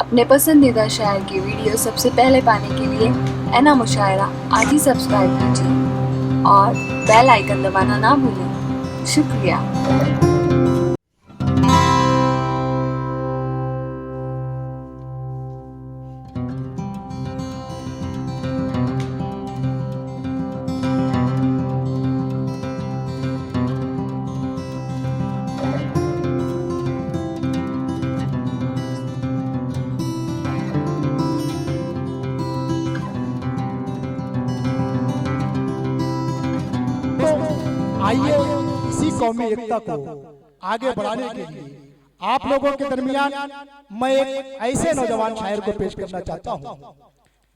अपने पसंदीदा शायर की वीडियो सबसे पहले पाने के लिए ऐना मुशायरा आज ही सब्सक्राइब कीजिए और बेल आइकन दबाना ना भूलें। शुक्रिया। आइए इसी कौमी एकता को आगे बढ़ाने के लिए आप लोगों के दरमियान मैं एक ऐसे नौजवान शायर को पेश करना चाहता हूं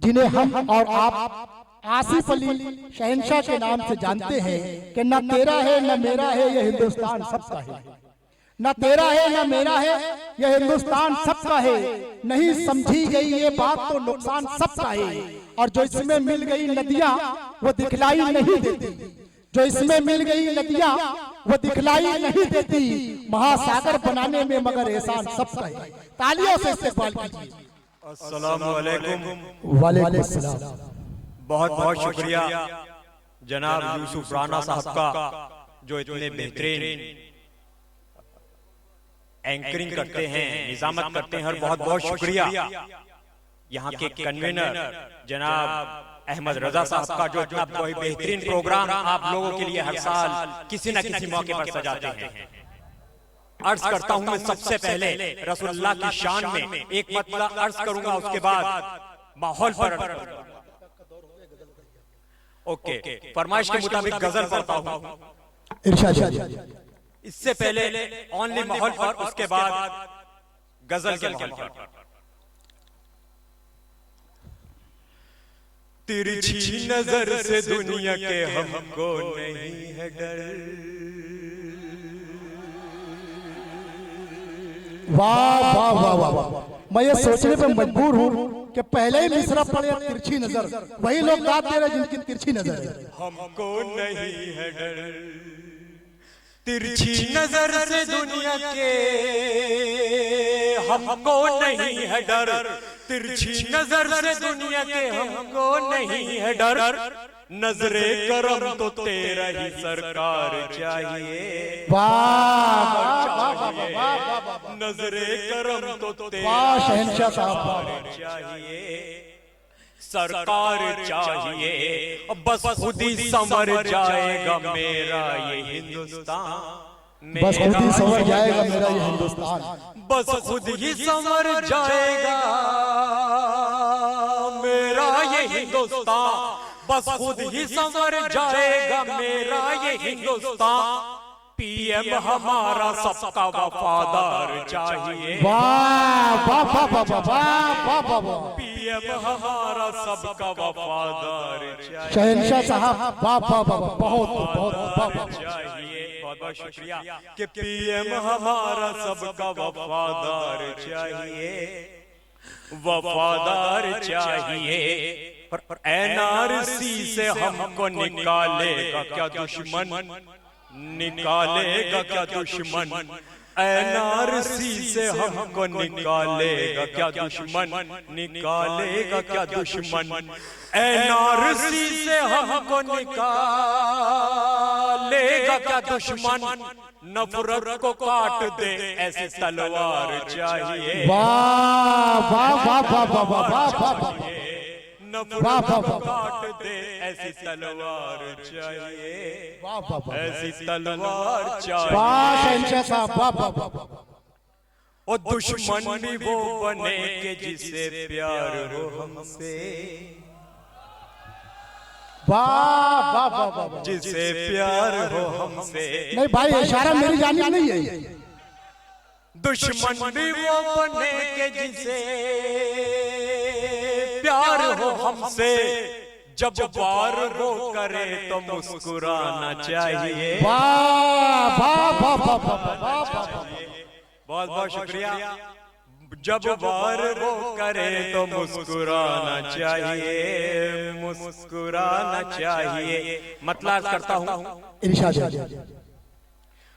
जिन्हें हम और आप आसिफ अली शहंशाह के नाम से जानते हैं कि न तेरा है न मेरा है यह हिंदुस्तान सबका है। न तेरा है न मेरा है यह हिंदुस्तान सबका है। नहीं समझी गई ये बात तो नुकसान सबका है। और जो इसमें मिल गई नदियां वो दिखलाई नहीं देती, जो इसमें मिल गई नदियां वो दिखलाई नहीं देती। महासागर बनाने में मगर एहसान सबका है। तालियों से इस्तकबाल कीजिए। अस्सलामु अलैकुम। वालेकुम सलाम। बहुत बहुत शुक्रिया जनाब यूसुफ राना साहब का जो इतने बेहतरीन एंकरिंग करते हैं, निजामत करते हैं। और बहुत बहुत शुक्रिया यहाँ के कन्वीनर जनाब अहमद रजा साहब का जो इतना बेहतरीन प्रोग्राम आप लोगों के लिए हर साल किसी न किसी मौके पर सजाते हैं। अर्ज करता हूं मैं सबसे पहले रसूलुल्लाह की शान में एक मतला अर्ज करूंगा, उसके बाद माहौल पर ओके फरमाइश के मुताबिक गजल पढ़ता हूं। इरशाद। इससे पहले ओनली माहौल पर, उसके बाद गजल के माहौल पर। तिरछी नजर से दुनिया के हमको नहीं है डर। वाह वाह वाह वाह वाह। मैं ये सोचने पे मजबूर हूँ कि पहले ही मिसरा पड़े तिरछी नजर, वही लोग गाते रहे जिनकी तिरछी नजर है। हमको नहीं है डर तिरछी नजर से दुनिया के, हमको नहीं है डर तिरछी नजर से दुनिया के, हमको नहीं है डर। नजरे करम तो तेरा ही सरकार चाहिए। वाह वाह वाह वाह। नजरे करम तो तेरा शहंशाह साहब चाहिए, सरकार चाहिए। बस खुद ही संवर जाएगा मेरा ये हिंदुस्तान, बस खुद ही संवर जाएगा मेरा ये हिंदुस्तान, बस खुद ही संवर जाएगा मेरा ये हिंदुस्तान, बस खुद ही संवर जाएगा मेरा ये हिंदुस्तान। पीएम हमारा सबका वफादार चाहिए। वाह वाह वाह वाह वाह वाह वाह। पीएम हमारा सबका वफादार चाहिए। शहंशाह साहब वाह वाह वाह, बहुत बहुत चाहिए। बहुत बहुत शुक्रिया कि पीएम हमारा सबका वफादार चाहिए, वफादार चाहिए। पर एनआरसी से हमको निकालेगा क्या दुश्मन, निकालेगा क्या दुश्मन। एनआरसी से हमको निकालेगा क्या दुश्मन, निकालेगा क्या दुश्मन। एनआरसी से हमको निकालेगा क्या दुश्मन। नफरत को काट दे ऐसी तलवार चाहिए। वाह वाह वाह वाह वाह वाह। नफरत को काट दे ऐसी तलवार चाहिए, ऐसी तलवार चाहिए। वाह शहंशाह साहब वाह वाह वाह। और दुश्मन भी वो बने के जिसे प्यार हो हमसे, वाह वाह वाह वाह। जिसे प्यार हो हमसे। नहीं भाई इशारा मेरी जानिब नहीं है। दुश्मन भी वो बने के जिसे प्यार हो हमसे, जब वार वो करे तो मुस्कुराना चाहिए। वाह वाह वाह वाह वाह। बहुत बहुत शुक्रिया। जब वार वो करे तो मुस्कुराना चाहिए, मुस्कुराना चाहिए। मतलब करता हूँ इरशाद।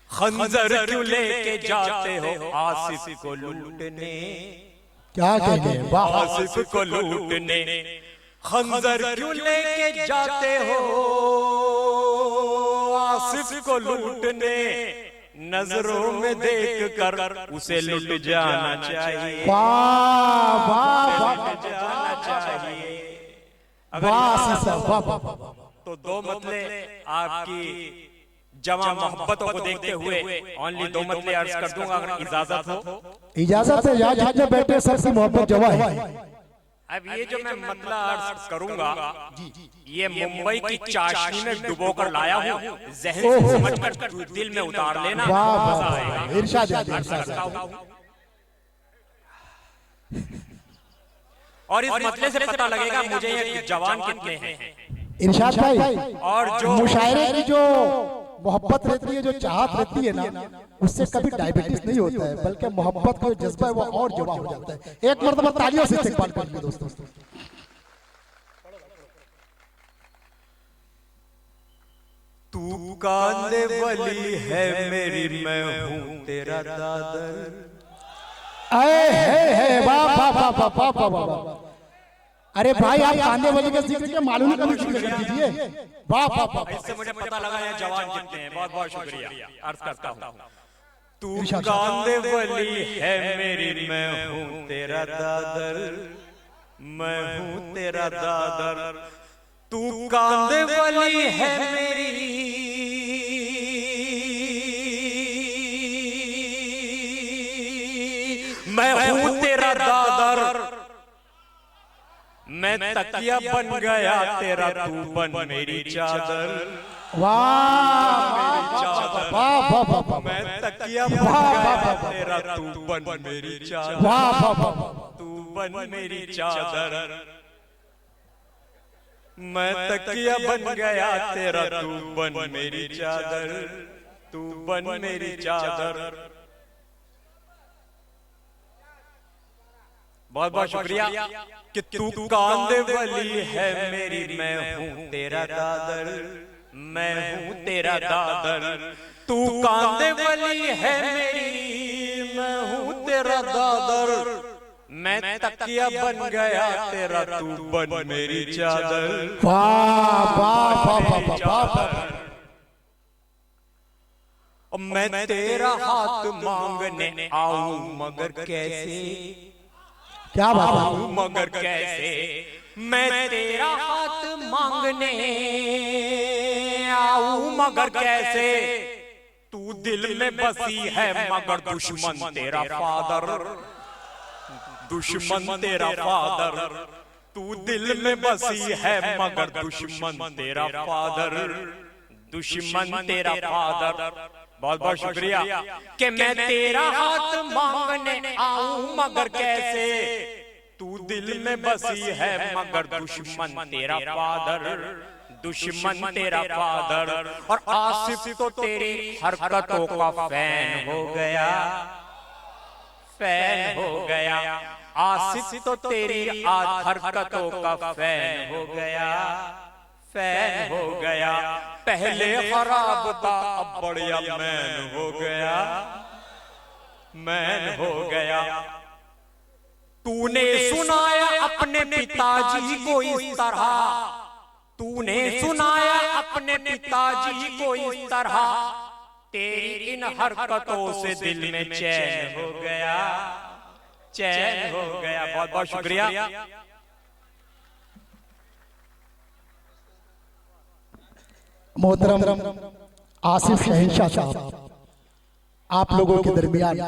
खंजर क्यों लेके जाते हो आसिफ को लूटने, क्या कहते हैं, वाह। आसिफ को लूटने खंजर क्यों लेके जाते हो, आसिफ को लूटने नजरों में देख कर उसे लुट जाना चाहिए, वाह वाह वाह जाना चाहिए। अगर वाह इजाजत आसिफ साहब, वाह वाह हो, वाह। तो दो मतले आपकी जमा मोहब्बतों को देखते हुए ओनली दो मतले अर्ज कर दूंगा, अगर इजाजत हो। इजाजत है, यहाँ जितने बैठे सबसे मोहब्बत जवा है। अब ये जो मैं मतला अर्ज करूंगा, ये मुंबई की चाशनी में डुबो कर लाया हूँ, जहन से समझकर दिल में उतार लेना, वाह मजा वाह, आएगा। इरशाद है, अर्ज इरशाद करता है। हूँ। और इस मतले से पता लगेगा मुझे ये जवान कितने हैं। इरशाद भाई, और जो मुशायरे की जो मोहब्बत रहती है, जो चाहत रहती है ना, उससे कभी डायबिटीज नहीं होता है, बल्कि मोहब्बत का जो जज्बा है वो और जवा हो जाता है। एक मर्तबा तालियों से इस्तेमाल करिए दोस्तों। तू कांदे वली है मेरी, मैं हूँ तेरा दादर। वाह वाह वाह वाह वाह वाह वाह वाह। अरे भाई, आप कांदे वाली का जिक्र क्या मालूम का भी जिक्र कर दीजिए। वाह वाह वाह। इससे मुझे पता लगा ये जवान कितने हैं। बहुत बहुत शुक्रिया, अर्ज करता हूँ। तू इरशाद। कांदे वली है मेरी, मैं हूँ तेरा दादर, मैं हूँ तेरा दादर। तू कांदे वली है मेरी, मैं हूँ तेरा दादर। मैं तकिया बन गया तेरा, तू बन मेरी चादर। वाह वाह वाह वाह। मैं तकिया बन गया तेरा, तू बन मेरी चादर। वाह वाह वाह। तू बन मेरी चादर। मैं तकिया बन गया तेरा, तू बन मेरी चादर, तू बन मेरी चादर। बहुत बहुत शुक्रिया कि तू कांदे वली है मेरी, मैं हूँ तेरा दादर, मैं हूँ तेरा दादर। तू कांदे वली है मेरी, मैं हूँ तेरा दादर। मैं तकिया बन गया तेरा, तू बन मेरी चादर। वाह वाह वाह वाह वाह। मैं तेरा हाथ मांगने आऊं मगर कैसे, क्या बात है। आऊं मगर कैसे। मैं तेरा हाथ मांगने आऊं मगर कैसे। तू दिल में बसी है मगर दुश्मन तेरा फादर, दुश्मन तेरा फादर। तू दिल में बसी है मगर दुश्मन तेरा फादर, दुश्मन तेरा फादर। बहुत बहुत शुक्रिया कि मैं तेरा हाथ मांगने आऊं मगर कैसे। तू दिल में बसी है मगर दुश्मन तेरा फादर, दुश्मन तेरा फादर। और आसिफ तो तेरी हरकतों का फैन हो गया, फैन हो गया। आसिफ तो तेरी हरकतों का फैन हो गया, फैन हो गया। पहले खराब था अब बढ़िया मैन हो गया, मैन हो गया। तूने सुनाया अपने पिताजी को इस तरह, तूने सुनाया अपने पिताजी को इस तरह। तेरी इन हरकतों से दिल में चैन हो गया, चैन हो गया। बहुत बहुत शुक्रिया। मोहतरम आसिफ शहंशाह साहब आप लोगों के दरमियान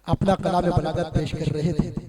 अपना कलाम बलागत पेश कर रहे थे।